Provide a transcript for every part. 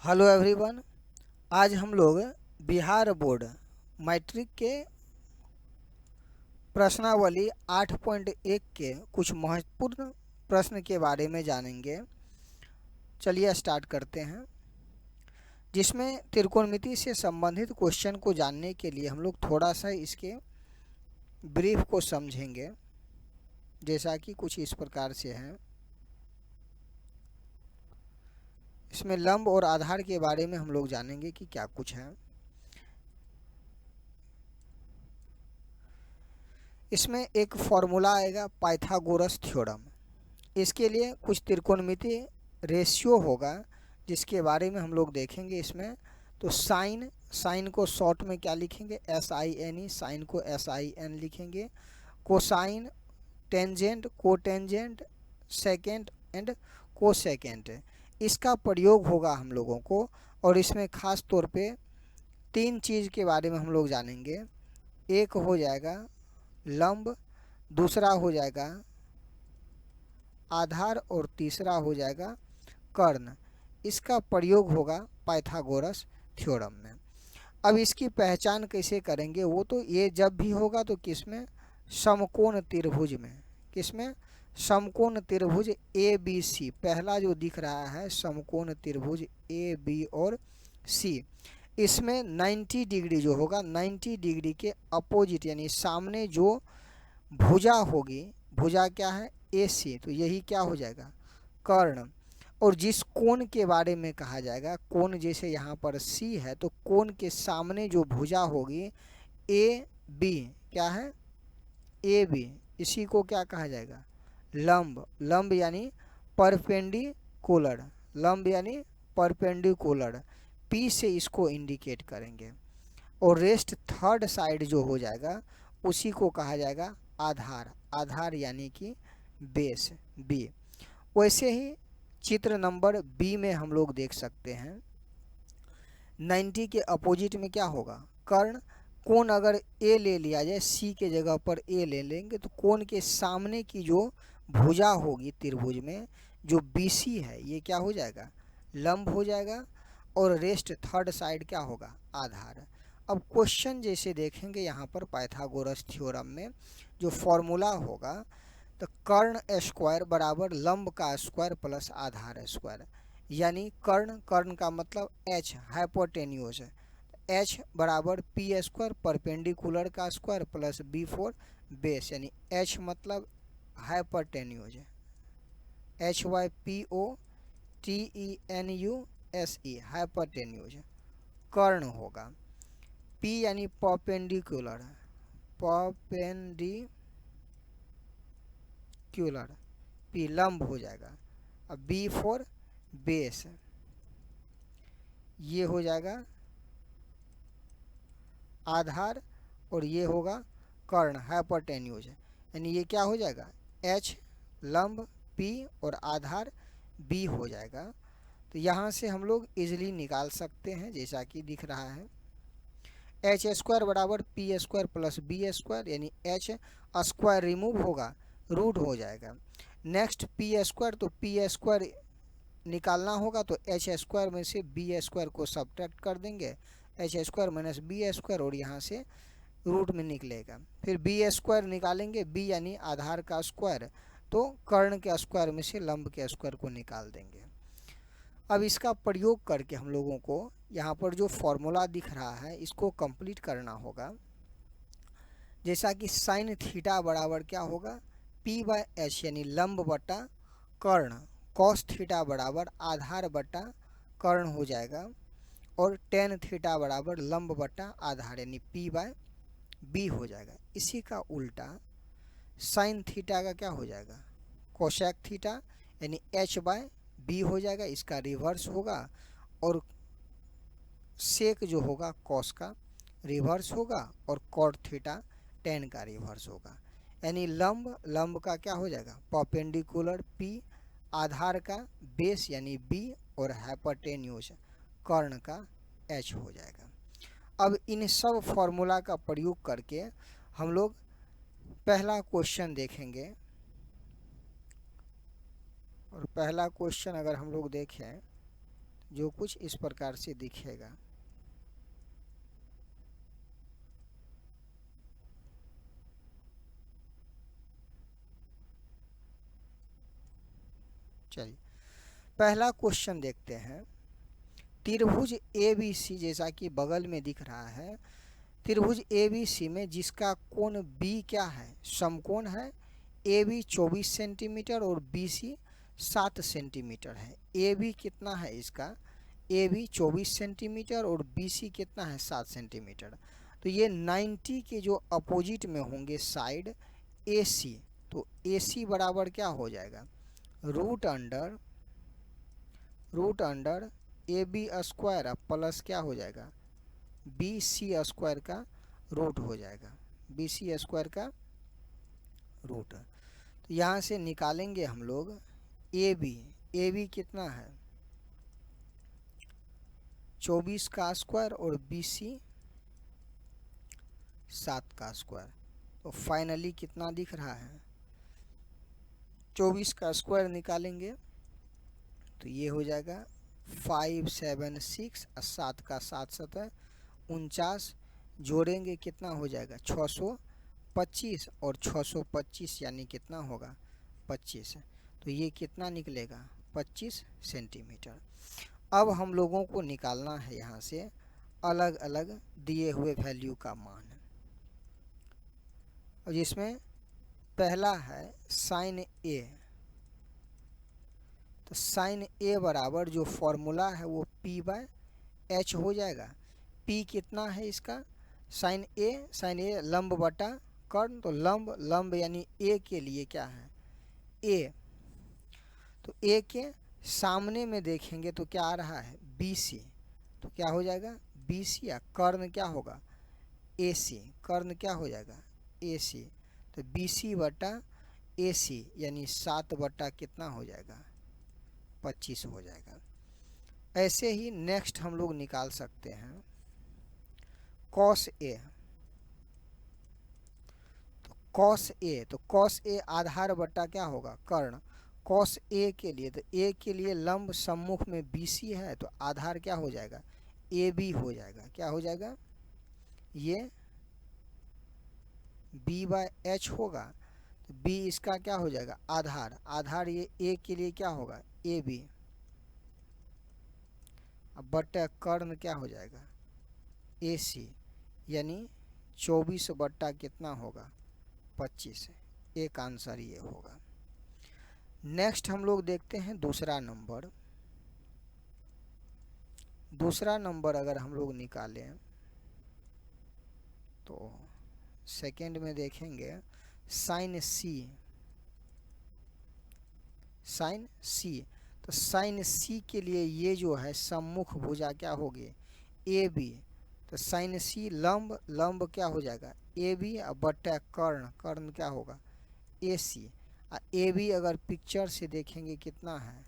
Hello everyone. आज हम लोग बिहार बोर्ड मैट्रिक के प्रश्नावली 8.1 के कुछ महत्वपूर्ण प्रश्न के बारे में जानेंगे। चलिए स्टार्ट करते हैं, जिसमें त्रिकोणमिति से संबंधित क्वेश्चन को जानने के लिए हम लोग थोड़ा सा इसके ब्रीफ को समझेंगे, जैसा कि कुछ इस प्रकार से है। इसमें लंब और आधार के बारे में हम लोग जानेंगे कि क्या कुछ है। इसमें एक फॉर्मूला आएगा पाइथागोरस थ्योरम। इसके लिए कुछ त्रिकोणमिति रेशियो होगा, जिसके बारे में हम लोग देखेंगे इसमें। तो साइन को शॉर्ट में क्या लिखेंगे, SINE, साइन को SIN लिखेंगे। Cosine, tangent, cotangent, second and cosecant, इसका प्रयोग होगा हम लोगों को। और इसमें खास तौर पे तीन चीज़ के बारे में हम लोग जानेंगे। एक हो जाएगा लंब, दूसरा हो जाएगा आधार और तीसरा हो जाएगा कर्ण। इसका प्रयोग होगा पाइथागोरस थ्योरम में। अब इसकी पहचान कैसे करेंगे, वो तो ये जब भी होगा तो किसमें, समकोण त्रिभुज में। किसमें, समकोण त्रिभुज ABC। पहला जो दिख रहा है समकोण त्रिभुज AB और C, इसमें 90 डिग्री जो होगा, 90 डिग्री के अपोजिट यानी सामने जो भुजा होगी, भुजा क्या है, AC, तो यही क्या हो जाएगा, कर्ण। और जिस कोण के बारे में कहा जाएगा, कोण जैसे यहाँ पर C है, तो कोण के सामने जो भुजा होगी AB, क्या है, AB, इसी को क्या कहा जाएगा, लंब। लंब यानी परपेंडिकुलर, लंब यानी परपेंडिकुलर, P से इसको इंडिकेट करेंगे। और रेस्ट थर्ड साइड जो हो जाएगा उसी को कहा जाएगा आधार। आधार यानी कि बेस, B। वैसे ही चित्र नंबर B में हम लोग देख सकते हैं 90 के अपोजिट में क्या होगा, कर्ण। कोण अगर A ले लिया जाए, C के जगह पर A ले लेंगे, तो कोण के सामने की जो भुजा होगी त्रिभुज में, जो BC है, ये क्या हो जाएगा, लंब हो जाएगा। और रेस्ट थर्ड साइड क्या होगा, आधार। अब क्वेश्चन जैसे देखेंगे यहाँ पर पाइथागोरस थ्योरम में जो फॉर्मूला होगा, तो कर्ण स्क्वायर बराबर लंब का स्क्वायर प्लस आधार स्क्वायर। यानी कर्ण का मतलब H, हाइपोटेन्यूज। H बराबर P स्क्वायर परपेंडिकुलर का square plus B four base, यानी H मतलब हाइपोटेन्यूज, HYPOTENUSE, हाइपोटेन्यूज कर्ण होगा। P यानी परपेंडिकुलर, परपेंडिकुलर, P लंब हो जाएगा। अब B फोर बेस, ये हो जाएगा आधार, और ये होगा कर्ण, हाइपोटेन्यूज। यानी ये क्या हो जाएगा, H लंब P और आधार B हो जाएगा। तो यहाँ से हम लोग इजीली निकाल सकते हैं, जैसा कि दिख रहा है H स्क्वायर बराबर P square plus B square, यानी H स्क्वायर रिमूव होगा, रूट हो जाएगा। नेक्स्ट P स्क्वायर, तो P स्क्वायर निकालना होगा, तो H स्क्वायर में से B स्क्वायर को सब्ट्रैक्ट कर देंगे, H square minus B square, और यहाँ से रूट में निकलेगा। फिर B स्क्वायर निकालेंगे, B यानी आधार का स्क्वायर, तो कर्ण के स्क्वायर में से लंब के स्क्वायर को निकाल देंगे। अब इसका प्रयोग करके हम लोगों को यहाँ पर जो फॉर्मूला दिख रहा है इसको कंप्लीट करना होगा। जैसा कि साइन थीटा बराबर क्या होगा, P/H, यानी लंब बटा कर्ण। कॉस थीटा बराबर आधार बटा कर्ण हो जाएगा। और टेन थीटा बराबर लंब बटा आधार, यानी P/B हो जाएगा। इसी का उल्टा साइन थीटा का क्या हो जाएगा, कोसेक थीटा, यानी H/B हो जाएगा, इसका रिवर्स होगा। और सेक जो होगा कॉस का रिवर्स होगा, और कॉट थीटा टेन का रिवर्स होगा। यानी लंब का क्या हो जाएगा, परपेंडिकुलर P, आधार का बेस यानी B, और हाइपोटेन्यूज कर्ण का H हो जाएगा। अब इन सब फॉर्मूला का प्रयोग करके हम लोग पहला क्वेश्चन देखेंगे। और पहला क्वेश्चन अगर हम लोग देखें, जो कुछ इस प्रकार से दिखेगा। चलिए पहला क्वेश्चन देखते हैं। त्रिभुज ABC जैसा कि बगल में दिख रहा है, त्रिभुज ABC में जिसका कोण B क्या है, समकोण है। AB 24 सेंटीमीटर और BC 7 सेंटीमीटर है। AB कितना है इसका, AB 24 सेंटीमीटर और BC कितना है 7 सेंटीमीटर। तो ये 90 के जो अपोजिट में होंगे साइड AC, तो AC बराबर क्या हो जाएगा, root under AB square plus क्या हो जाएगा, BC स्क्वायर का रूट हो जाएगा, BC स्क्वायर का रूट। तो यहाँ से निकालेंगे हम लोग AB कितना है 24 का स्क्वायर और BC 7 का स्क्वायर। तो फाइनली कितना दिख रहा है, 24 का स्क्वायर निकालेंगे तो ये हो जाएगा 576 और 7 का 7 7 49, जोड़ेंगे कितना हो जाएगा 625 और 625 यानी कितना होगा 25। तो ये कितना निकलेगा 25 सेंटीमीटर। अब हम लोगों को निकालना है यहाँ से अलग अलग दिए हुए वैल्यू का मान, और जिसमें पहला है साइन A। तो साइन A बराबर जो फॉर्मूला है वो P/H हो जाएगा। P कितना है इसका, साइन A लंब बटा कर्ण, तो लंब यानी A के लिए क्या है A, तो A के सामने में देखेंगे तो क्या आ रहा है BC, तो क्या हो जाएगा BC, या कर्ण क्या होगा AC, कर्ण क्या हो जाएगा AC, तो BC बटा AC यानी 7 बटा कितना हो जाएगा 25 हो जाएगा। ऐसे ही नेक्स्ट हम लोग निकाल सकते हैं कॉस A। तो कॉस A आधार बटा क्या होगा कर्ण, कॉस A के लिए, तो A के लिए लंब सम्मुख में BC है, तो आधार क्या हो जाएगा AB हो जाएगा। क्या हो जाएगा, ये B/H होगा, तो B इसका क्या हो जाएगा आधार ये A के लिए क्या होगा AB, अब बटा कर्ण क्या हो जाएगा AC, यानी 24 बट्टा कितना होगा 25। एक आंसर ये होगा। नेक्स्ट हम लोग देखते हैं दूसरा नंबर अगर हम लोग निकालें तो सेकंड में देखेंगे साइन C। तो साइन C के लिए ये जो है सम्मुख भुजा क्या होगी AB, तो साइन C लंब क्या हो जाएगा AB बट्टा कर्ण क्या होगा AC। AB अगर पिक्चर से देखेंगे कितना है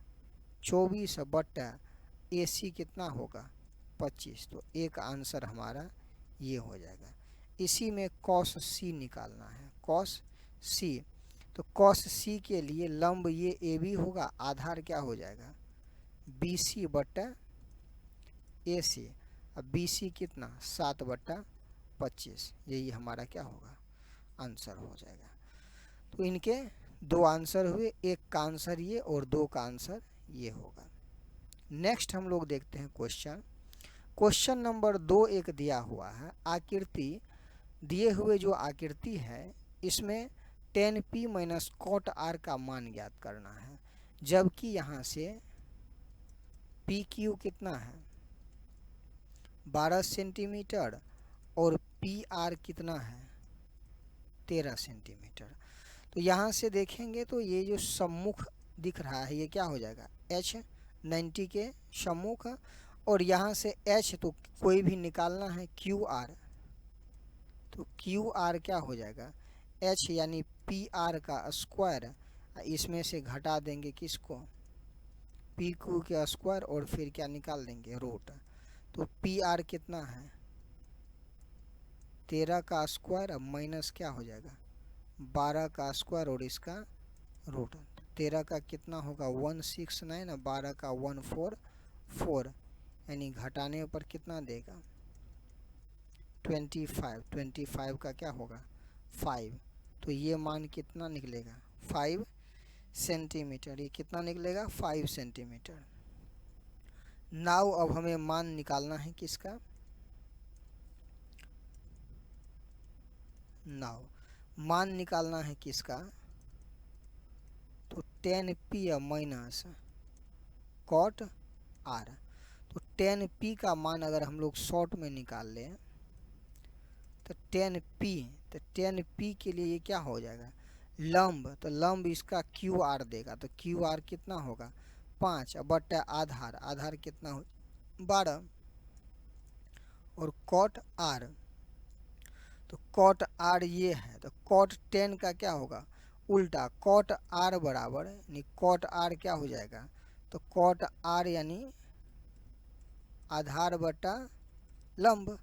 24 बट्टा AC कितना होगा 25, तो एक आंसर हमारा ये हो जाएगा। इसी में कॉस C निकालना है, कॉस C। तो कॉस C के लिए लंब ये AB होगा, आधार क्या हो जाएगा BC बट्टा AC, अब BC कितना 7 बट्टा 25, यही हमारा क्या होगा आंसर हो जाएगा। तो इनके दो आंसर हुए, एक का आंसर ये और दो का आंसर ये होगा। नेक्स्ट हम लोग देखते हैं क्वेश्चन नंबर 2 एक दिया हुआ है आकृति, दिए हुए जो आकृति है इसमें tan P minus cot R का मान ज्ञात करना है, जबकि यहाँ से PQ कितना है 12 सेंटीमीटर और PR कितना है 13 सेंटीमीटर। तो यहाँ से देखेंगे तो ये जो सम्मुख दिख रहा है ये क्या हो जाएगा H 90 के सम्मुख, और यहाँ से H तो कोई भी निकालना है QR, तो QR क्या हो जाएगा H यानी PR का स्क्वायर, इसमें से घटा देंगे किसको PQ के स्क्वायर और फिर क्या निकाल देंगे रूट। तो PR कितना है 13 का स्क्वायर माइनस क्या हो जाएगा 12 का स्क्वायर और इसका रूट। 13 का कितना होगा 169, 12 का 4, यानी घटाने पर कितना देगा 25। 25 का क्या होगा 5, तो ये मान कितना निकलेगा 5 सेंटीमीटर। ये कितना निकलेगा 5 सेंटीमीटर। नाउ अब हमें मान निकालना है किसका, नाउ मान निकालना है किसका, तो 10p माइनस कॉट आर। तो 10p का मान अगर हम लोग शॉर्ट में निकाल लें तो 10p, तो 10p के लिए ये क्या हो जाएगा लंब, तो लंब इसका क्यू आर देगा। तो क्यू आर कितना होगा 5 बटा आधार, आधार कितना हो 12, और कॉट आर, तो कॉट आर ये है, तो कॉट 10 का क्या होगा उल्टा, कॉट आर बराबर यानी कॉट आर क्या हो जाएगा, तो कॉट आर यानी आधार बटा लंब।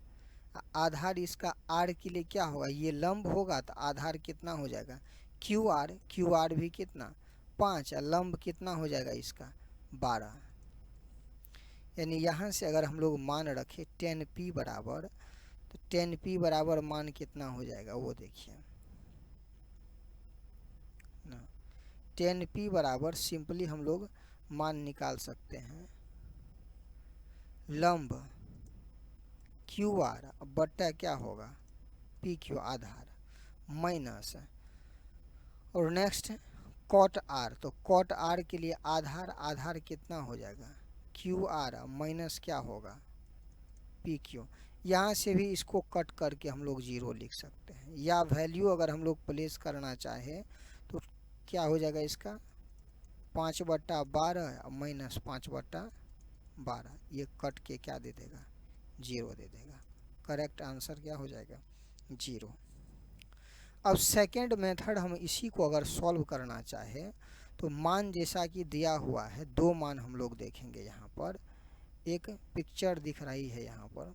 आधार इसका आर के लिए क्या होगा, ये लंब होगा तो आधार कितना हो जाएगा क्यू आर, क्यू आर भी कितना 5, लंब कितना हो जाएगा इसका 12। यानी यहाँ से अगर हम लोग मान रखें 10p बराबर, तो 10p बराबर मान कितना हो जाएगा वो देखिए ना, 10p बराबर सिंपली हम लोग मान निकाल सकते हैं लंब क्यू आर बट्टा क्या होगा पी क्यू आधार माइनस, और नेक्स्ट कॉट आर, तो कॉट आर के लिए आधार, आधार कितना हो जाएगा क्यू आर माइनस क्या होगा पी क्यू। यहाँ से भी इसको कट करके हम लोग 0 लिख सकते हैं, या वैल्यू अगर हम लोग प्लेस करना चाहे तो क्या हो जाएगा इसका 5 बट्टा 12 माइनस 5 बट्टा 12, ये कट के क्या दे देगा 0 दे देगा। करेक्ट आंसर क्या हो जाएगा 0। अब सेकेंड मेथड हम इसी को अगर सॉल्व करना चाहे तो मान जैसा कि दिया हुआ है, दो मान हम लोग देखेंगे। यहाँ पर एक पिक्चर दिख रही है, यहाँ पर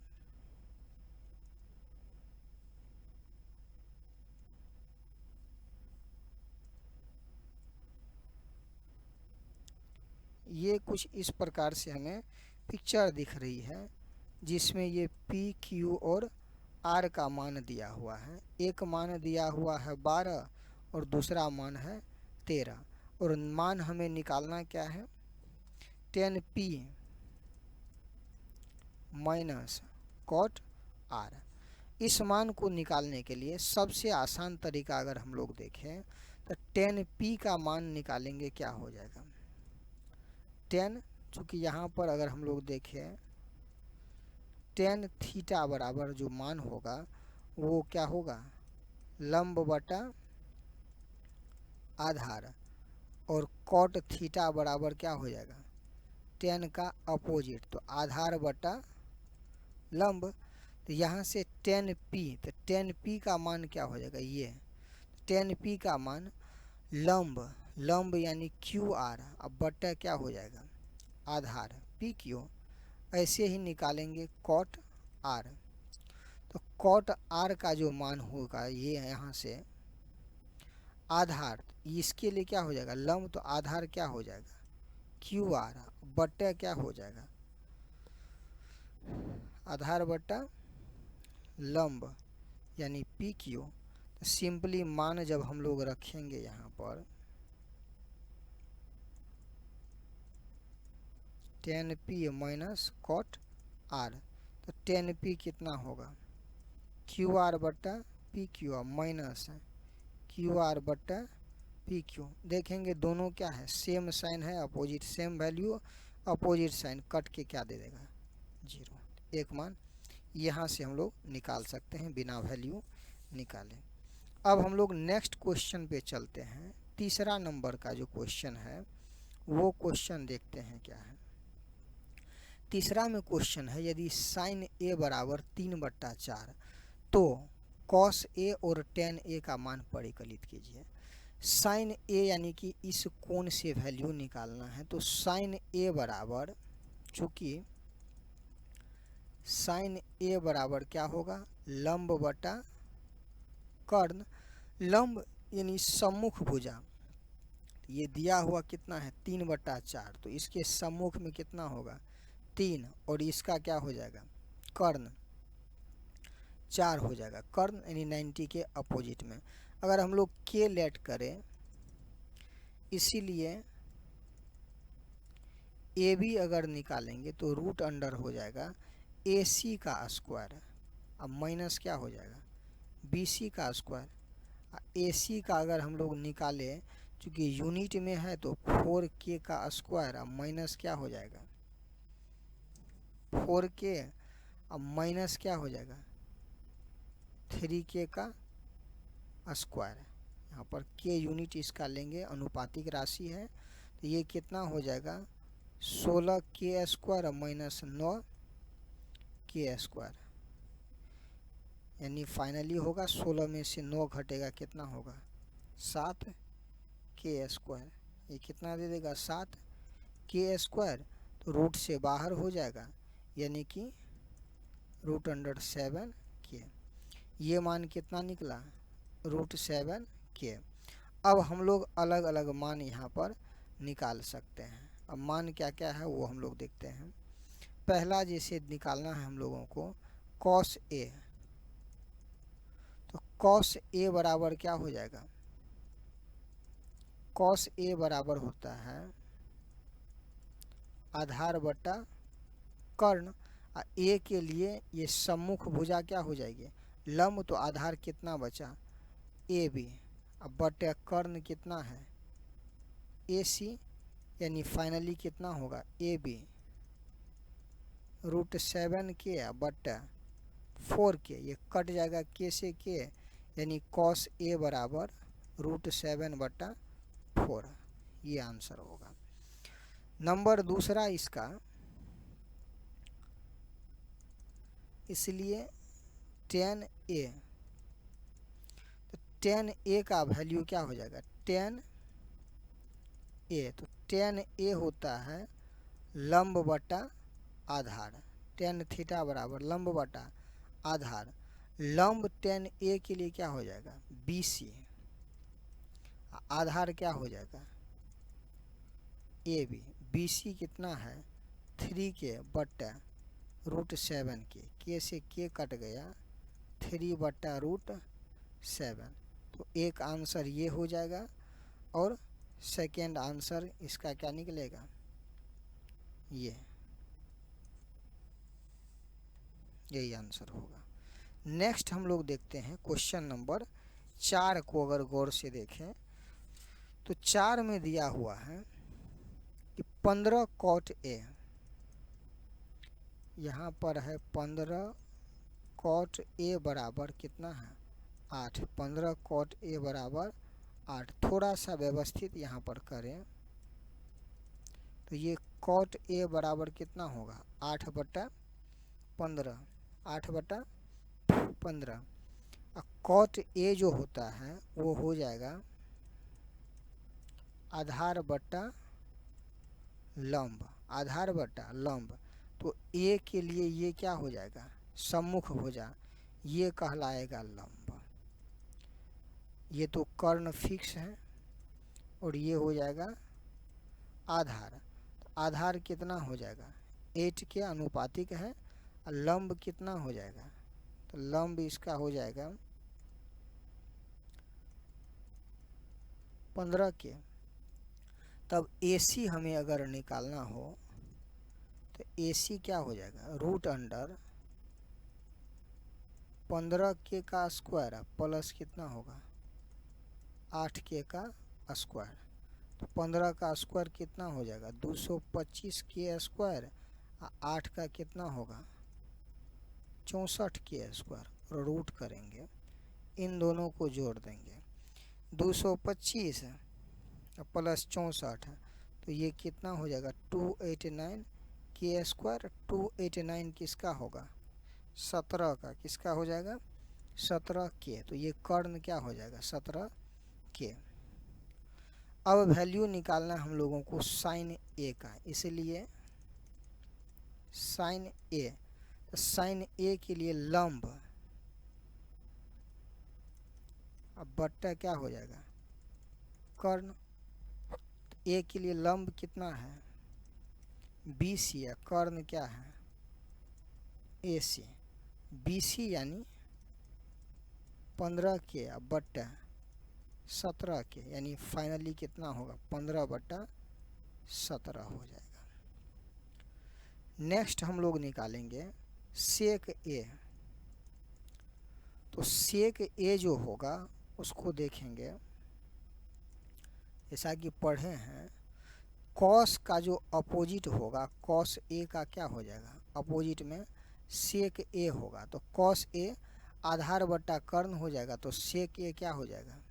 ये कुछ इस प्रकार से हमें पिक्चर दिख रही है, जिसमें ये पी क्यू और आर का मान दिया हुआ है। एक मान दिया हुआ है 12 और दूसरा मान है 13, और मान हमें निकालना क्या है 10p माइनस कॉट आर। इस मान को निकालने के लिए सबसे आसान तरीका अगर हम लोग देखें तो 10p का मान निकालेंगे, क्या हो जाएगा 10, चूँकि यहाँ पर अगर हम लोग देखें 10 थीटा बराबर जो मान होगा वो क्या होगा लंब बटा आधार, और कॉट थीटा बराबर क्या हो जाएगा 10 का अपोजिट, तो आधार बटा लंब। तो यहाँ से 10p, तो 10p का मान क्या हो जाएगा ये 10p का मान लंब, लंब यानी क्यू आर, अब बटा क्या हो जाएगा आधार पी क्यू। ऐसे ही निकालेंगे कॉट आर, तो कॉट आर का जो मान होगा ये है यहाँ से आधार, इसके लिए क्या हो जाएगा लंब, तो आधार क्या हो जाएगा क्यू आर बट्टा क्या हो जाएगा आधार बट्टा लंब यानी पी क्यू। तो सिंपली मान जब हम लोग रखेंगे यहाँ पर 10p माइनस कॉट आर, तो 10p कितना होगा क्यू आर बट्टा P Q minus Q R बट्टा पी क्यू। देखेंगे दोनों क्या है सेम साइन है, opposite same value opposite sign, cut के क्या दे देगा 0। एक मान यहाँ से हम लोग निकाल सकते हैं बिना वैल्यू निकाले। अब हम लोग नेक्स्ट क्वेश्चन पे चलते हैं। तीसरा नंबर का जो क्वेश्चन है वो क्वेश्चन देखते हैं क्या है। तीसरा में क्वेश्चन है यदि साइन ए बराबर 3/4 तो कॉस ए और टेन ए का मान परिकलित कीजिए। साइन ए यानी कि इस कोण से वैल्यू निकालना है, तो साइन ए बराबर, चूँकि साइन ए बराबर क्या होगा लंब बटा कर्ण, लंब यानी सम्मुख भुजा, ये दिया हुआ कितना है 3/4, तो इसके सम्मुख में कितना होगा 3 और इसका क्या हो जाएगा कर्ण 4 हो जाएगा। कर्ण यानी 90 के अपोजिट में। अगर हम लोग के लेट करें, इसीलिए ए बी अगर निकालेंगे तो रूट अंडर हो जाएगा ए सी का स्क्वायर। अब माइनस क्या हो जाएगा बी सी का स्क्वायर। ए सी का अगर हम लोग निकालें, चूँकि यूनिट में है तो 4k का स्क्वायर। अब माइनस क्या हो जाएगा 4k। अब माइनस क्या हो जाएगा 3k का स्क्वायर। यहाँ पर k यूनिट इसका लेंगे, अनुपातिक राशि है, तो ये कितना हो जाएगा 16k square minus 9k square. यानी फाइनली होगा 16 में से 9 घटेगा कितना होगा 7k स्क्वायर। ये कितना दे देगा 7k स्क्वायर। तो रूट से बाहर हो जाएगा, यानी कि रूट अंडर 7k। ये मान कितना निकला रूट 7k। अब हम लोग अलग अलग मान यहाँ पर निकाल सकते हैं। अब मान क्या क्या है वो हम लोग देखते हैं। पहला जैसे निकालना है हम लोगों को cos a, तो cos a बराबर क्या हो जाएगा cos a बराबर होता है आधार बटा कर्ण। a के लिए ये सम्मुख भुजा क्या हो जाएगी लंब, तो आधार कितना बचा ए बी। अब बटे कर्ण कितना है ए सी, यानी फाइनली कितना होगा ए बी रूट 7k बटा 4k। ये कट जाएगा k से k, यानी cos a बराबर रूट 7 बटा 4। ये आंसर होगा। नंबर दूसरा इसका, इसलिए tan a, तो tan a का वैल्यू क्या हो जाएगा tan a। तो tan a होता है लंब बटा आधार। tan थीटा बराबर लंब बटा आधार। लंब tan a के लिए क्या हो जाएगा BC, आधार क्या हो जाएगा AB। BC कितना है 3k बटा रूट 7k। k से k कट गया 3 बटा रूट 7। तो एक आंसर ये हो जाएगा, और सेकेंड आंसर इसका क्या निकलेगा यही आंसर होगा। नेक्स्ट हम लोग देखते हैं क्वेश्चन नंबर 4 को। अगर गौर से देखें तो 4 में दिया हुआ है कि 15 cot a, यहाँ पर है 15 cot a बराबर कितना है 8। 15 cot a बराबर 8। थोड़ा सा व्यवस्थित यहाँ पर करें तो ये cot a बराबर कितना होगा 8 बटा 15। 8 बटा 15। cot a जो होता है वो हो जाएगा आधार बटा लंब। आधार बटा लंब, तो a के लिए ये क्या हो जाएगा सम्मुख भुजा, ये कहलाएगा लंब। ये तो कर्ण फिक्स है, और ये हो जाएगा आधार। तो आधार कितना हो जाएगा 8 के अनुपातिक है। और लंब कितना हो जाएगा, तो लंब इसका हो जाएगा 15 के। तब AC हमें अगर निकालना हो तो AC क्या हो जाएगा रूट अंडर 15k का स्क्वायर प्लस कितना होगा 8k का स्क्वायर। तो 15 का स्क्वायर कितना हो जाएगा 225k स्क्वायर। 8 का कितना होगा 64k स्क्वायर। और रूट करेंगे, इन दोनों को जोड़ देंगे 225 प्लस 64, तो ये कितना हो जाएगा 289k स्क्वायर। 289 किसका होगा 17 का, किसका हो जाएगा 17k। तो ये कर्ण क्या हो जाएगा 17k। अब वैल्यू निकालना हम लोगों को साइन a का, इसलिए साइन a, तो साइन a के लिए लंब, अब बट्टा क्या हो जाएगा कर्ण। a के लिए लंब कितना है बी सी है, कर्ण क्या है ए सी, बी सी यानी 15 के बट्टा 17 के, यानी फाइनली कितना होगा 15/17 हो जाएगा। नेक्स्ट हम लोग निकालेंगे सेक ए। तो सेक ए जो होगा उसको देखेंगे, जैसा कि पढ़े हैं कॉस का जो अपोजिट होगा कॉस ए का क्या हो जाएगा, अपोजिट में सेक ए होगा। तो कॉस ए आधार बट्टा कर्ण हो जाएगा, तो सेक ए क्या हो जाएगा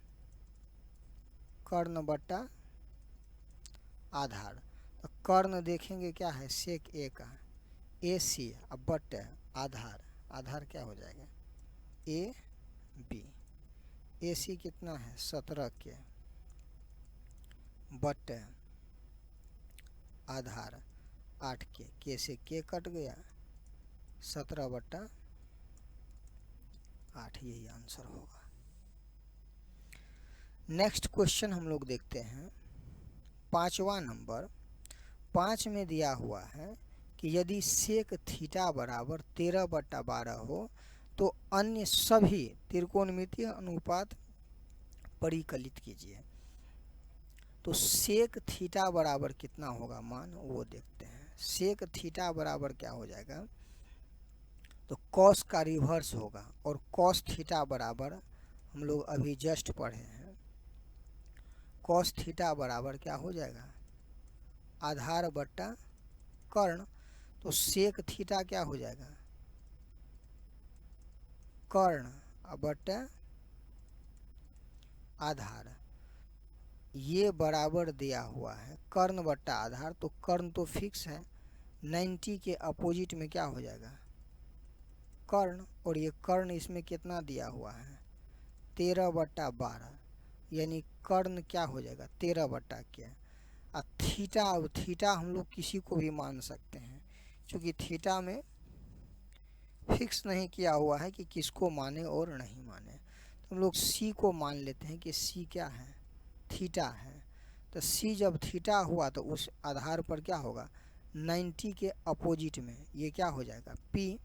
कर्ण बट्टा आधार। तो कर्ण देखेंगे क्या है सेक ए का ए सी, अब बट्टे आधार, आधार क्या हो जाएगा ए बी, ए सी कितना है 17 के बट्टे आधार 8 के से के कट गया 17/8, यही आंसर होगा। नेक्स्ट क्वेश्चन हम लोग देखते हैं 5वां नंबर। 5 में दिया हुआ है कि यदि सेक थीटा बराबर 13/12 हो तो अन्य सभी त्रिकोणमितीय अनुपात परिकलित कीजिए। तो सेक थीटा बराबर कितना होगा मान वो देखते हैं। सेक थीटा बराबर क्या हो जाएगा, तो कॉस का रिवर्स होगा, और कॉस थीटा बराबर हम लोग अभी जस्ट पढ़े हैं, कॉस थीटा बराबर क्या हो जाएगा आधार बट्टा कर्ण। तो सेक थीटा क्या हो जाएगा कर्ण बट्टा आधार, ये बराबर दिया हुआ है कर्ण बट्टा आधार। तो कर्ण तो फिक्स है, 90 के अपोजिट में क्या हो जाएगा कर्ण, और ये कर्ण इसमें कितना दिया हुआ है 13/12, यानी कर्ण क्या हो जाएगा 13 क्या। अब थीटा, अब थीटा हम लोग किसी को भी मान सकते हैं, क्योंकि थीटा में फिक्स नहीं किया हुआ है कि किसको माने और नहीं माने। तो हम लोग सी को मान लेते हैं कि सी क्या है थीटा है। तो सी जब थीटा हुआ तो उस आधार पर क्या होगा 90 के अपोजिट में ये क्या हो जाएगा पी,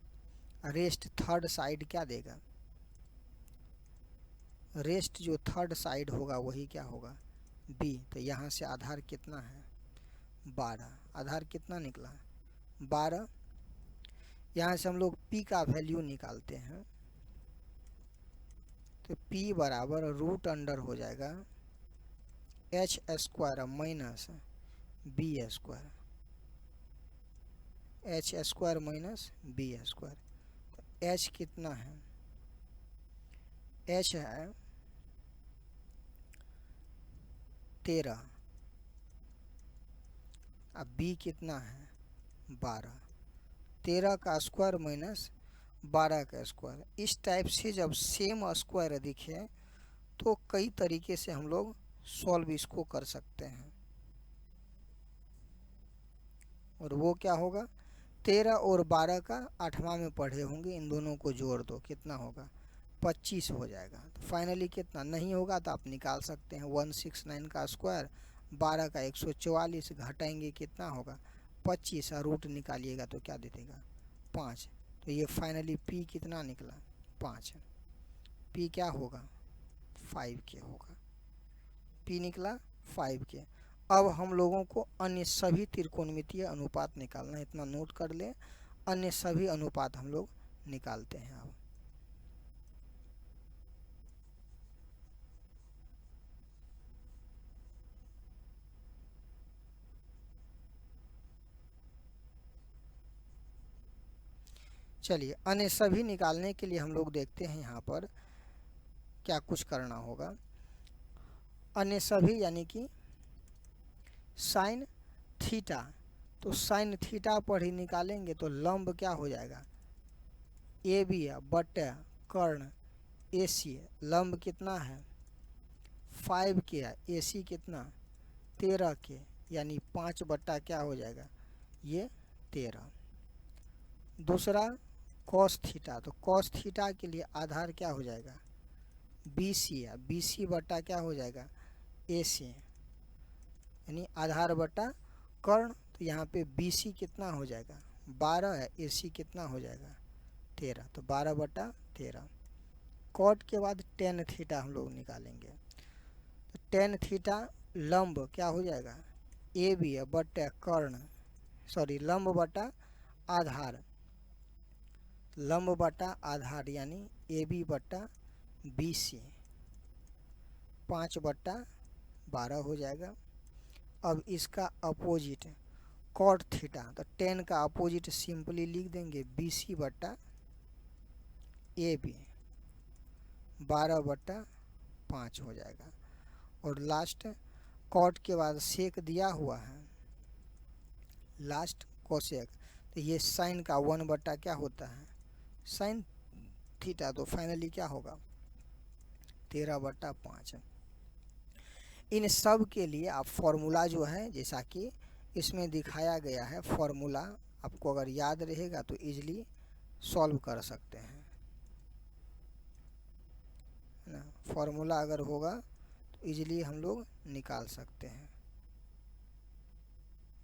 रेस्ट थर्ड साइड क्या देगा, रेस्ट जो थर्ड साइड होगा वही क्या होगा बी। तो यहाँ से आधार कितना है 12, आधार कितना निकला 12। यहाँ से हम लोग p का वैल्यू निकालते हैं, तो p बराबर रूट अंडर हो जाएगा H square minus B square, H square minus B square. तो एच कितना है, एच है 13, अब बी कितना है 12, 13 का स्क्वायर माइनस 12 का स्क्वायर। इस टाइप से जब सेम स्क्वायर दिखे तो कई तरीके से हम लोग सॉल्व इसको कर सकते हैं। और वो क्या होगा 13 और 12 का 8वां में पढ़े होंगे, इन दोनों को जोड़ दो कितना होगा 25 हो जाएगा। तो फाइनली कितना नहीं होगा तो आप निकाल सकते हैं 169 का स्क्वायर 12 का 144, घटाएंगे कितना होगा 25, और रूट निकालिएगा तो क्या दे देगा 5। तो ये फाइनली p कितना निकला 5, p क्या होगा 5 के होगा, p निकला 5 के। अब हम लोगों को अन्य सभी त्रिकोणमितीय अनुपात निकालना है, इतना नोट कर ले, अन्य सभी अनुपात हम लोग निकालते हैं। अब चलिए अन्य सभी निकालने के लिए हम लोग देखते हैं यहाँ पर क्या कुछ करना होगा। अन्य सभी यानी कि साइन थीटा, तो साइन थीटा पर ही निकालेंगे तो लंब क्या हो जाएगा ए बी बट्टे कर्ण ए सी, लंब कितना है 5 के, ए सी कितना 13 के, यानी 5 बट्टा क्या हो जाएगा ये 13। दूसरा कॉस थीटा, तो कॉस थीटा के लिए आधार क्या हो जाएगा बी सी है, बी सी बट्टा क्या हो जाएगा ए सी, यानी आधार बट्टा कर्ण। तो यहाँ पे BC कितना हो जाएगा 12 है, AC कितना हो जाएगा 13, तो 12/13। कॉट के बाद टेन थीटा हम लोग निकालेंगे, तो टेन थीटा लंब क्या हो जाएगा AB बटा कर्ण, सॉरी लंब बटा आधार, लंब बटा आधार यानी AB बटा BC 5/12 हो जाएगा। अब इसका अपोजिट कॉट थीटा, तो टेन का अपोजिट सिंपली लिख देंगे BC बटा AB 12/5 हो जाएगा। और लास्ट कॉट के बाद सेक दिया हुआ है, लास्ट कोसेक, तो ये साइन का 1 बटा क्या होता है साइन थीटा, तो फाइनली क्या होगा 13/5। इन सब के लिए आप फॉर्मूला जो है जैसा कि इसमें दिखाया गया है, फॉर्मूला आपको अगर याद रहेगा तो इजीली सॉल्व कर सकते हैं, है ना। फॉर्मूला अगर होगा तो इजीली हम लोग निकाल सकते हैं,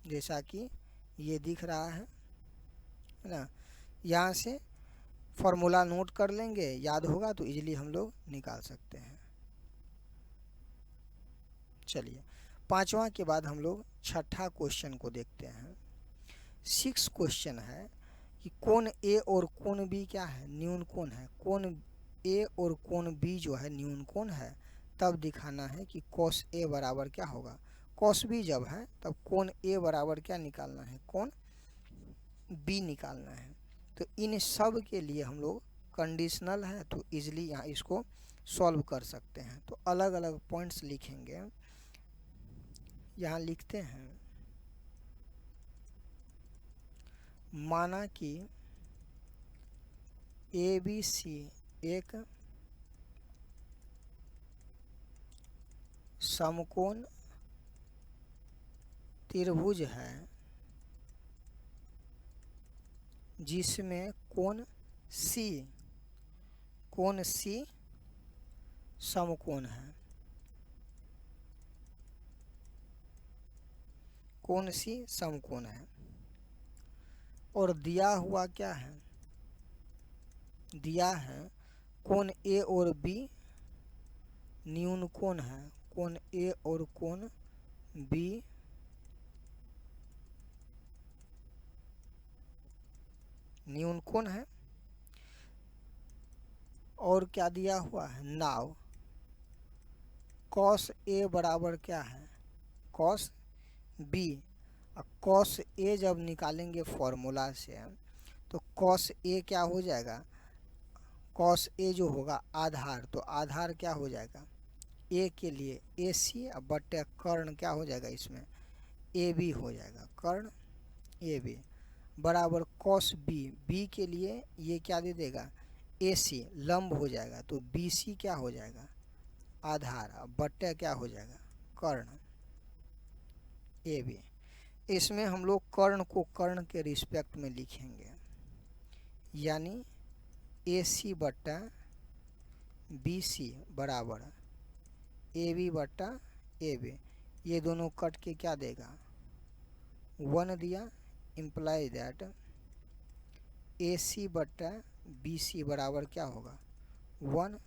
जैसा कि ये दिख रहा है ना। यहाँ से फॉर्मूला नोट कर लेंगे, याद होगा तो इजीली हम लोग निकाल सकते हैं। चलिए पांचवा के बाद हम लोग छठा क्वेश्चन को देखते हैं। 6 क्वेश्चन है कि कोण ए और कोण बी क्या है न्यून कोण है, कोण ए और कोण बी जो है न्यून कोण है, तब दिखाना है कि cos ए बराबर क्या होगा, cos बी जब है तब कोण ए बराबर क्या निकालना है कोण बी निकालना है। तो इन सब के लिए हम लोग कंडीशनल है तो इजीली यहाँ इसको सॉल्व कर सकते हैं। तो अलग अलग पॉइंट्स लिखेंगे, यहाँ लिखते हैं माना कि ABC एक समकोण त्रिभुज है जिसमें कोण C समकोण है, कोण C समकोण है। और दिया हुआ क्या है, दिया है कोण A और B न्यून कोण है, कोण A और कोण B न्यून कोण है। और क्या दिया हुआ है नाउ cos A बराबर क्या है cos B। cos A जब निकालेंगे फॉर्मूला से तो cos A क्या हो जाएगा, cos A जो होगा आधार, तो आधार क्या हो जाएगा A के लिए AC बटे कर्ण क्या हो जाएगा इसमें AB हो जाएगा, कर्ण AB बराबर cos B, B के लिए ये क्या दे देगा AC लंब हो जाएगा, तो BC क्या हो जाएगा आधार बटे क्या हो जाएगा कर्ण AB। इसमें हम लोग कर्ण को कर्ण के रिस्पेक्ट में लिखेंगे, यानी AC बटा BC बराबर AB बटा AB, ये दोनों कट के क्या देगा 1 दिया, इम्प्लाई दैट AC बटा BC बराबर क्या होगा 1,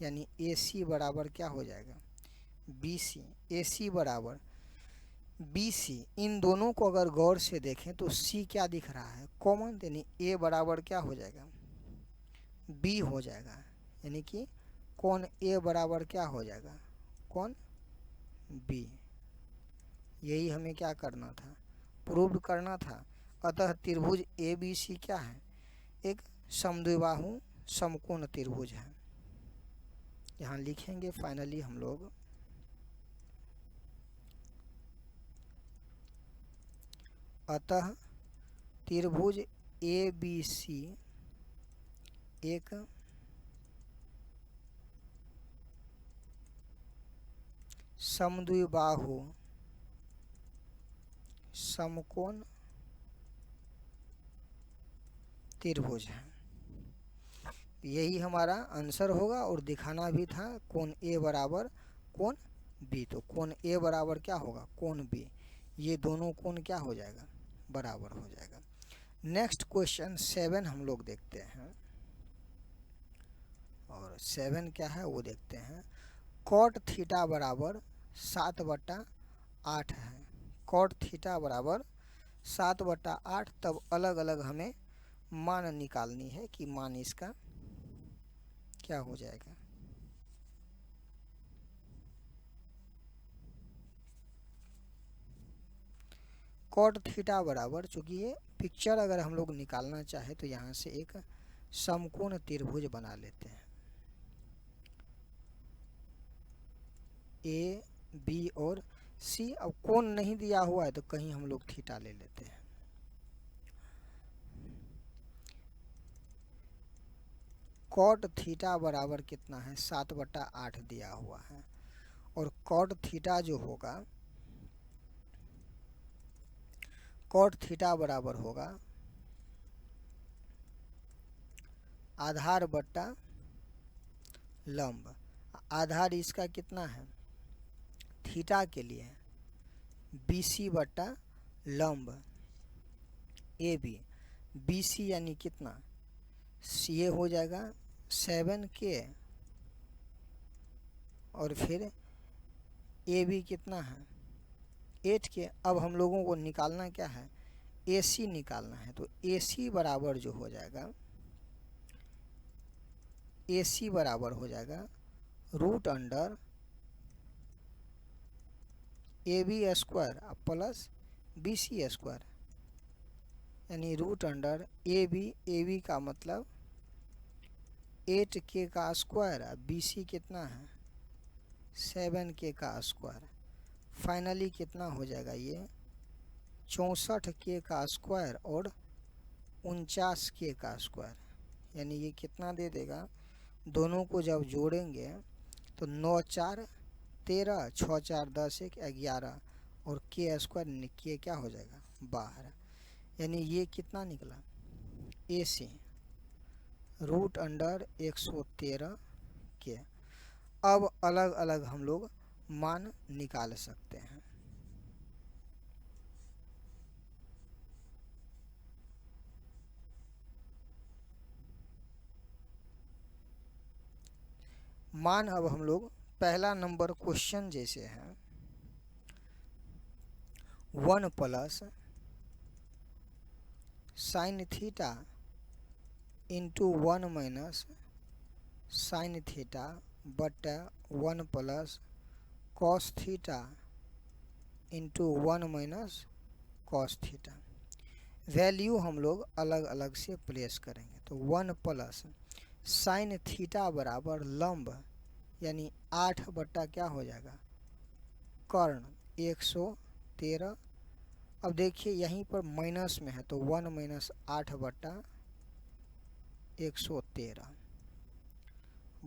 यानी AC बराबर क्या हो जाएगा BC, AC बराबर BC। इन दोनों को अगर गौर से देखें तो C क्या दिख रहा है कॉमन, यानी A बराबर क्या हो जाएगा B हो जाएगा, यानी कि कोण A बराबर क्या हो जाएगा कोण B। यही हमें क्या करना था प्रूव करना था। अतः त्रिभुज ABC क्या है एक समद्विबाहु समकोण त्रिभुज है। यहाँ लिखेंगे फाइनली हम लोग अतः त्रिभुज ABC एक समद्विबाहु समकोण त्रिभुज है। यही हमारा आंसर होगा और दिखाना भी था कोण A बराबर कोण B, तो कोण A बराबर क्या होगा कोण B, ये दोनों कोण क्या हो जाएगा बराबर हो जाएगा। नेक्स्ट क्वेश्चन 7 हम लोग देखते हैं, और 7 क्या है वो देखते हैं। कॉट थीटा बराबर 7/8 है। कॉट थीटा बराबर 7/8, तब अलग अलग हमें मान निकालनी है कि मान इसका क्या हो जाएगा। कॉट थीटा बराबर, चूंकि ये पिक्चर अगर हम लोग निकालना चाहे तो यहाँ से एक समकोण त्रिभुज बना लेते हैं, ए बी और सी। अब कोण नहीं दिया हुआ है तो कहीं हम लोग थीटा ले लेते हैं। कॉट थीटा बराबर कितना है, 7/8 दिया हुआ है, और कॉट थीटा जो होगा, कॉट थीटा बराबर होगा आधार बट्टा लंब। आधार इसका कितना है थीटा के लिए, BC बट्टा लंब AB। BC यानी कितना, ये हो जाएगा 7K, और फिर AB कितना है 8K। अब हम लोगों को निकालना क्या है, AC निकालना है। तो AC बराबर जो हो जाएगा, AC बराबर हो जाएगा √under AB square plus BC square, यानी √अंडर AB का मतलब 8K का स्क्वायर, BC कितना है 7K का स्क्वायर। फाइनली कितना हो जाएगा ये 64K का स्क्वायर और 49K का स्क्वायर, यानी ये कितना दे देगा, दोनों को जब जोड़ेंगे तो 9 4 13, 6 4 10 1 11, और K स्क्वायर के क्या हो जाएगा 12, यानी ये कितना निकला AC √अंडर 113K। अब अलग अलग हम लोग मान निकाल सकते हैं। मान अब हम लोग पहला नंबर क्वेश्चन जैसे है 1 plus sine theta into 1 minus sine theta बटा 1 plus cos theta into 1 minus cos theta. Value हम लोग अलग अलग से प्लेस करेंगे। तो 1 प्लस साइन थीटा बराबर लंब, यानी 8 बट्टा क्या हो जाएगा कर्ण 113। अब देखिए यहीं पर माइनस में है तो 1 माइनस 8 बट्टा 113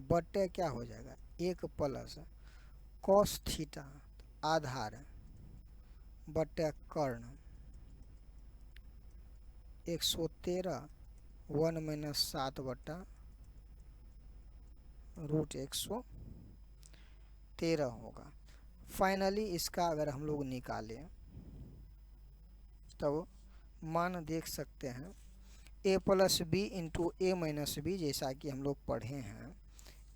बट्टे क्या हो जाएगा 1 प्लस कॉस थीटा आधार बट्टे कर्ण 113, 1 माइनस 7 बट्टा √113 होगा। फाइनली इसका अगर हम लोग निकालें तब मान देख सकते हैं a plus B into A minus B, जैसा कि हम लोग पढ़े हैं,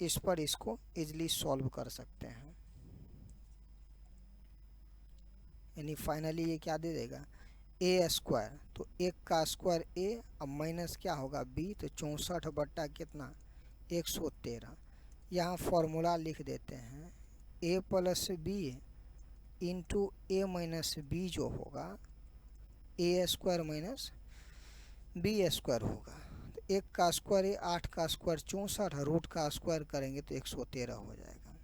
इस पर इसको इजली सॉल्व कर सकते हैं। यानी फाइनली ये क्या दे देगा ए स्क्वायर, तो 1 का स्क्वायर a, अब माइनस क्या होगा b, तो 64 बट्टा कितना 113। यहाँ फॉर्मूला लिख देते हैं a plus B into A minus B जो होगा A square minus B square होगा। तो 1 का स्क्वायर है 8 का स्क्वायर 64, रूट का स्क्वायर करेंगे तो 113 हो जाएगा,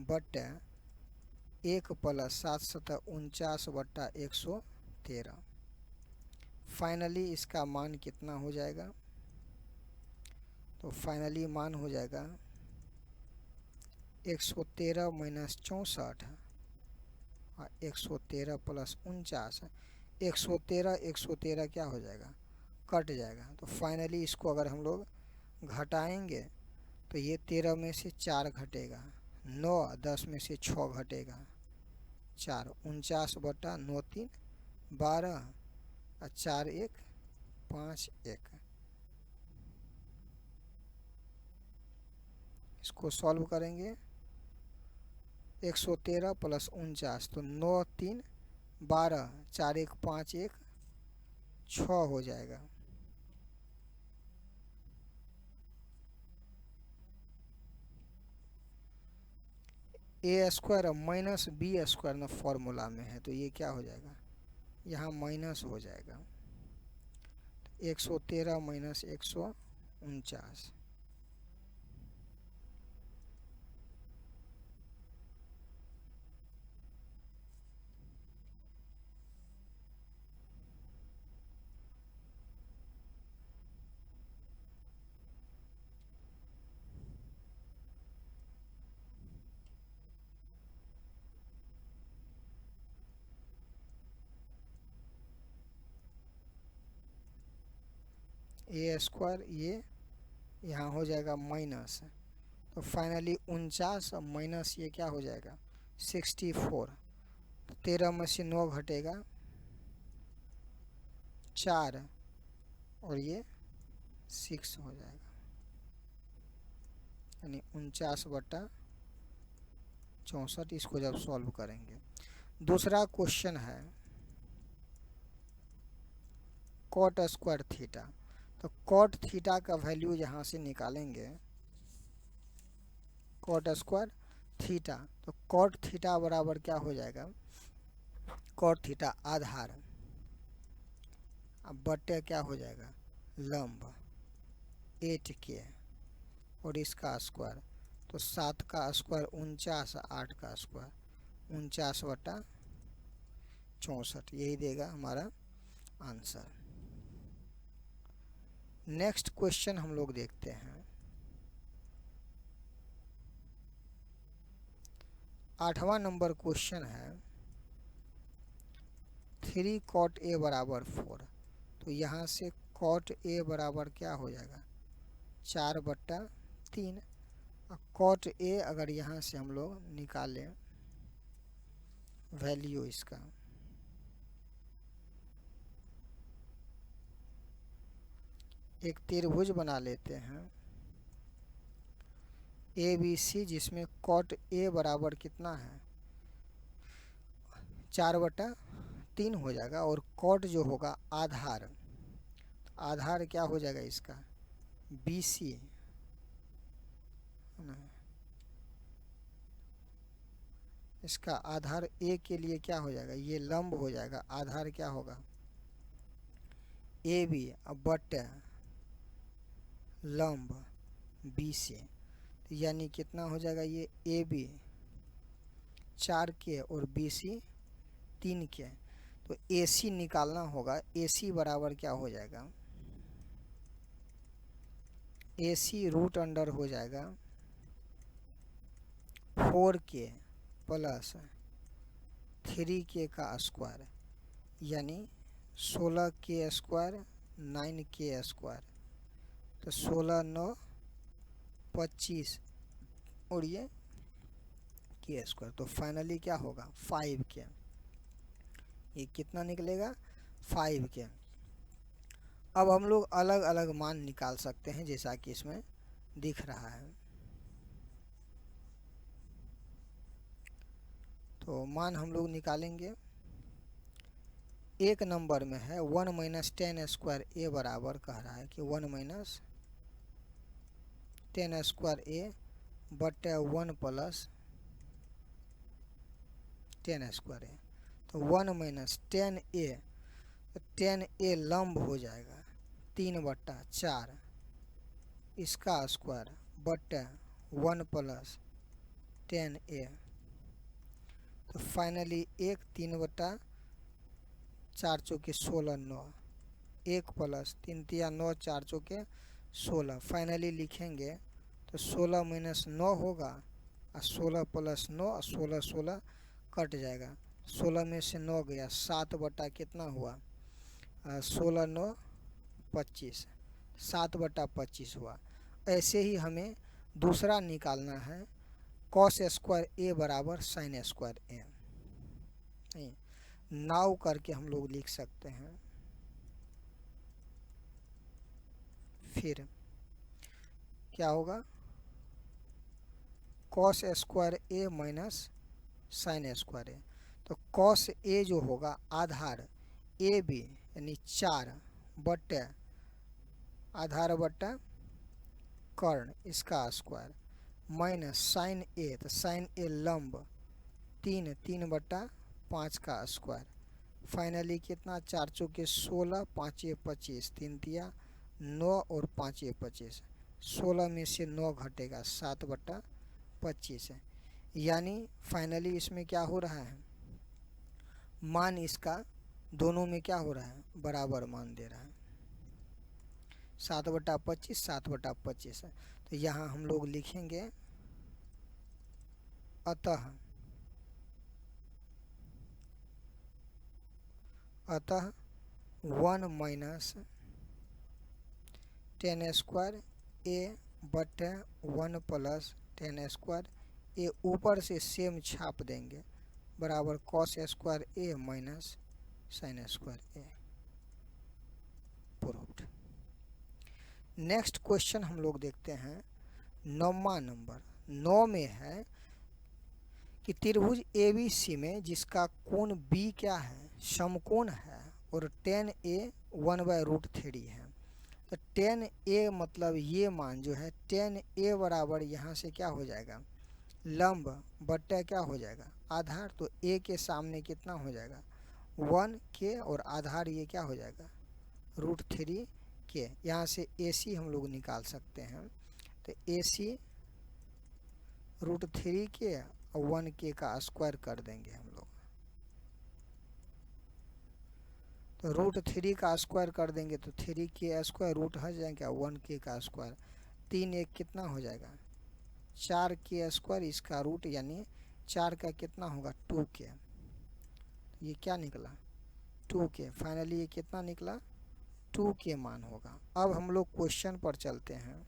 बट 1 प्लस 7 7 49 बट्टा 113। फाइनली इसका मान कितना हो जाएगा, तो फाइनली मान हो जाएगा 113 माइनस 64 और 113 प्लस 49। 113 क्या हो जाएगा कट जाएगा। तो फाइनली इसको अगर हम लोग घटाएंगे तो ये 13 में से 4 घटेगा, 9, 10 में से 6 घटेगा 4, 49 बटा 9 3 12, और 4 1 5 1। इसको सॉल्व करेंगे। 113 प्लस 49 तो 9 3 12, 4 1 5 1 6 हो जाएगा। ए स्क्वायर माइनस बी स्क्वायर ना फॉर्मूला में है, तो ये क्या हो जाएगा, यहाँ माइनस हो जाएगा। 113 माइनस 149। ए स्क्वायर ये यहाँ हो जाएगा माइनस, तो फाइनली 49 माइनस ये क्या हो जाएगा 64। 13 में से 9 घटेगा 4 और ये 6 हो जाएगा, यानी 49/64। इसको जब सॉल्व करेंगे, दूसरा क्वेश्चन है कॉट स्क्वायर थीटा। तो कॉट थीटा का वैल्यू यहाँ से निकालेंगे, कॉट स्क्वायर थीटा। तो कॉट थीटा बराबर क्या हो जाएगा, कॉट थीटा आधार, अब बटे क्या हो जाएगा लंब 8k और इसका स्क्वायर, तो 7 का स्क्वायर 49, 8 का स्क्वायर 49/64, यही देगा हमारा आंसर। नेक्स्ट क्वेश्चन हम लोग देखते हैं। 8वां नंबर क्वेश्चन है 3 cot a बराबर 4। तो यहाँ से cot a बराबर क्या हो जाएगा 4/3। और cot a अगर यहाँ से हम लोग निकालें वैल्यू इसका, एक त्रिभुज बना लेते हैं ए बी सी, जिसमें cot a बराबर कितना है 4/3 हो जाएगा। और cot जो होगा आधार, आधार क्या हो जाएगा इसका बी सी, इसका आधार ए के लिए क्या हो जाएगा ये लंब हो जाएगा, आधार क्या होगा ए बी बट लंब बी सी, यानी कितना हो जाएगा ये ए बी 4k और बी सी 3k। तो ए सी निकालना होगा, ए सी बराबर क्या हो जाएगा ए सी रूट अंडर हो जाएगा 4k प्लस 3k का स्क्वायर, यानी 16k स्क्वायर 9k स्क्वायर। तो 16 9 25 और ये k स्क्वायर, तो फाइनली क्या होगा 5k। ये कितना निकलेगा 5k। अब हम लोग अलग अलग मान निकाल सकते हैं, जैसा कि इसमें दिख रहा है। तो मान हम लोग निकालेंगे, एक नंबर में है 1 - 10 स्क्वायर ए बराबर कह रहा है कि 1 - 10 स्क्वायर ए बटे 1 + 10 स्क्वायर ए। तो 1 - 10 ए, तो 10 ए लंब हो जाएगा 3/4, इसका स्क्वायर बटे 1 + 10 ए। तो फाइनली 1 3/4 चौके 16 9, 1 + 3 × 9 4 चौके 16। फाइनली लिखेंगे तो 16 - 9 होगा और 16 + 9 और 16 16 कट जाएगा। 16 में से 9 गया, 7 बटा कितना हुआ 16 9 25, 7/25 हुआ। ऐसे ही हमें दूसरा निकालना है कॉस स्क्वायर ए बराबर साइन स्क्वायर ए, नाव करके हम लोग लिख सकते हैं। फिर क्या होगा, कॉस स्क्वायर ए माइनस साइन स्क्वायर ए। तो कॉस ए जो होगा आधार ए बी यानी 4 बट्टे आधार बट्टा कर्ण इसका स्क्वायर माइनस साइन ए, तो साइन ए लंब 3 का स्क्वायर। फाइनली कितना, 4 चौके 16, 5 25, 3 तिया 9 और 5 25, 16 में से 9 घटेगा 7/25 है। यानी फाइनली इसमें क्या हो रहा है, मान इसका दोनों में क्या हो रहा है, बराबर मान दे रहा है, 7/25 7/25 है। तो यहाँ हम लोग लिखेंगे अतः 1 माइनस 10 स्क्वायर ए बटे 1 प्लस 10 स्क्वायर ए, ऊपर से सेम छाप देंगे, बराबर कॉस स्क्वायर ए माइनस साइन स्क्वायर ए। प्रूव्ड। नेक्स्ट क्वेश्चन हम लोग देखते हैं 9वां नंबर। 9 में है कि त्रिभुज ABC में जिसका कोण B क्या है, समकोण है और tan A 1/√3 है। तो tan A मतलब ये मान जो है tan A बराबर यहाँ से क्या हो जाएगा, लंब बट्टा क्या हो जाएगा, आधार। तो A के सामने कितना हो जाएगा 1k और आधार ये क्या हो जाएगा √3k। यहाँ से AC हम लोग निकाल सकते हैं। तो AC √3k और 1k का स्क्वायर कर देंगे हम लोग। तो √3 का स्क्वायर कर देंगे तो 3k स्क्वायर रूट हट जाएगा, 1k का स्क्वायर 3 1 कितना हो जाएगा 4k स्क्वायर, इसका रूट यानी 4 का कितना होगा 2k। ये क्या निकला 2k। फाइनली ये कितना निकला 2k मान होगा। अब हम लोग क्वेश्चन पर चलते हैं।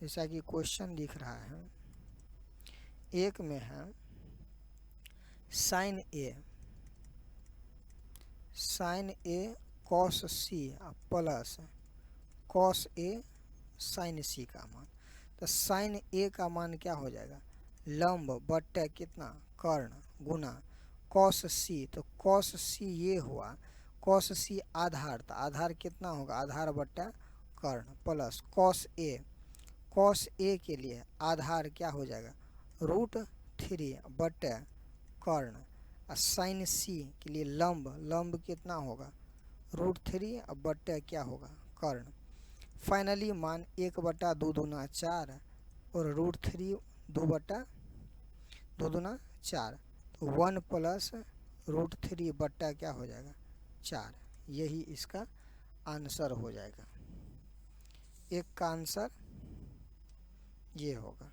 जैसा कि क्वेश्चन दिख रहा है, एक में है sign A cos C plus cos A sign सी का मान। तो साइन ए का मान क्या हो जाएगा, लंब बट्टे कितना कर्ण गुना कॉस सी। तो कॉस सी ये हुआ, कॉस सी आधार, तो आधार कितना होगा, आधार बट्टा कर्ण प्लस कॉस ए के लिए आधार क्या हो जाएगा √3 बट्टे कर्ण, और साइन सी के लिए लंब कितना होगा √3 बट्टे क्या होगा कर्ण। फाइनली मान 1/2 दूना 4 और √3 2/2 दूना 4, तो 1 प्लस √3 बट्टा क्या हो जाएगा 4। यही इसका आंसर हो जाएगा। एक का आंसर ये होगा।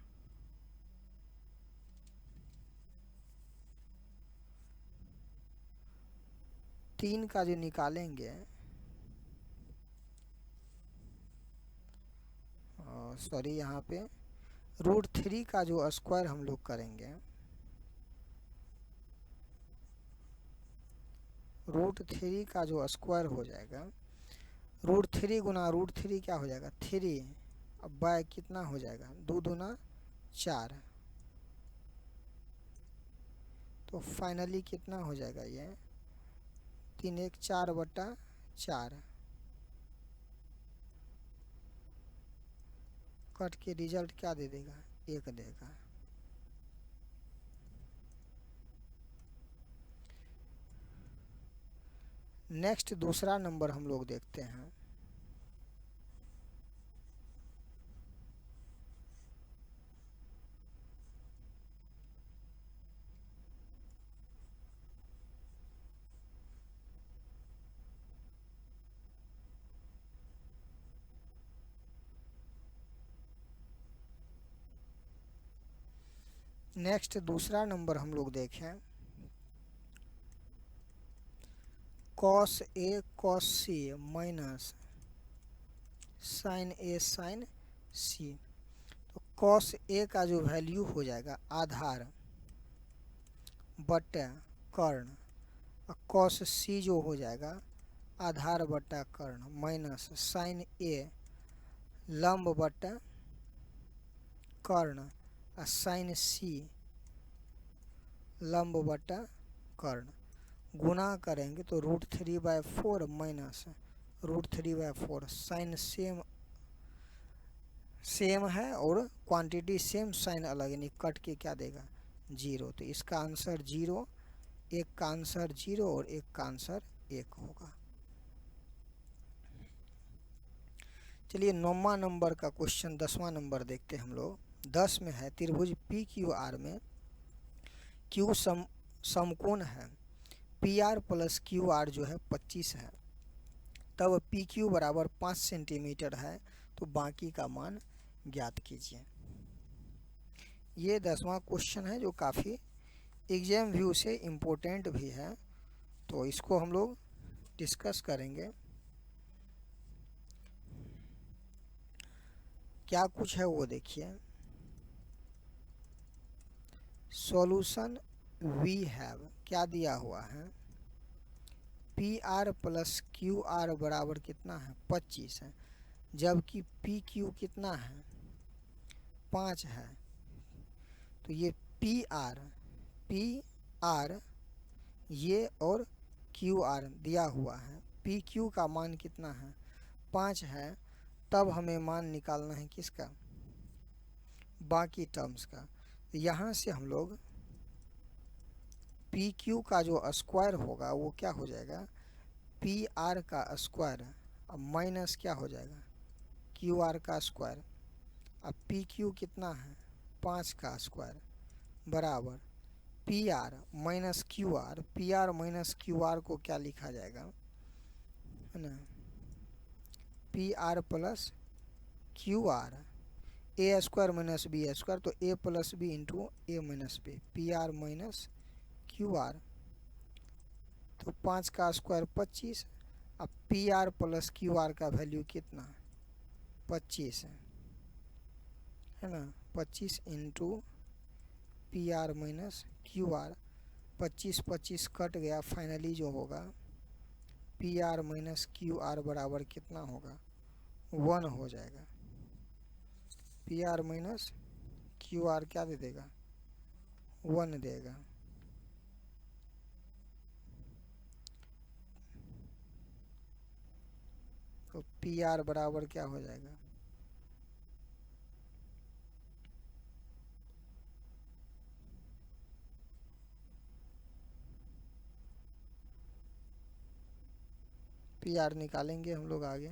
तीन का जो निकालेंगे, सॉरी यहाँ पे √3 का जो स्क्वायर हम लोग करेंगे, √3 का जो स्क्वायर हो जाएगा, √3 गुना √3 क्या हो जाएगा 3, अब बाय कितना हो जाएगा 2 दूना 4। तो फाइनली कितना हो जाएगा ये 3 1 4/4, कट के रिजल्ट क्या दे देगा 1 देगा। नेक्स्ट दूसरा नंबर हम लोग देखते हैं। नेक्स्ट दूसरा नंबर हम लोग देखें, cos A cos C minus sign A sign सी। तो कॉस ए का जो वैल्यू हो जाएगा आधार बट्टे कर्ण, और कॉस सी जो हो जाएगा आधार बट्टा कर्ण माइनस साइन ए लंब बट्टा कर्ण और साइन सी लंब बट्टा कर्ण गुना करेंगे तो √3/4 माइनस √3/4 साइन सेम है और क्वांटिटी सेम, साइन अलग, यानी कट के क्या देगा 0। तो इसका आंसर 0, एक का आंसर 0 और एक का आंसर 1 होगा। चलिए 9वां नंबर का क्वेश्चन 10वां नंबर देखते हैं हम लोग। 10 में है त्रिभुज पी क्यू आर में क्यू समकोण है P R plus Q are जो है 25 है, तब पी क्यू बराबर 5 सेंटीमीटर है, तो बाकी का मान ज्ञात कीजिए। ये 10वां क्वेश्चन है जो काफ़ी एग्जाम व्यू से इम्पोर्टेंट भी है, तो इसको हम लोग डिस्कस करेंगे। क्या कुछ है वो देखिए। सॉल्यूशन वी हैव क्या दिया हुआ है, P R plus Q are बराबर कितना है 25 है, जबकि पी क्यू कितना है 5 है। तो ये पी आर ये और क्यू आर दिया हुआ है, पी क्यू का मान कितना है 5 है, तब हमें मान निकालना है किसका, बाकी टर्म्स का। तो यहाँ से हम लोग पी क्यू का जो स्क्वायर होगा वो क्या हो जाएगा पी आर का स्क्वायर, अब माइनस क्या हो जाएगा क्यू आर का स्क्वायर। अब पी क्यू कितना है 5 का स्क्वायर बराबर P R minus Q R. P R minus Q R को क्या लिखा जाएगा, है ना, P R plus Q R, A square minus B square, तो A plus B into A minus B, P R minus Q R. तो 5 का square 25। अब P R plus Q R का वैल्यू कितना 25 है ना, 25 into P R minus Q are. 25 cut गया, finally जो होगा P R minus Q are बराबर कितना होगा 1 हो जाएगा। P R minus Q are क्या दे देगा 1 देगा। तो पी आर बराबर क्या हो जाएगा पी आर निकालेंगे हम लोग आगे।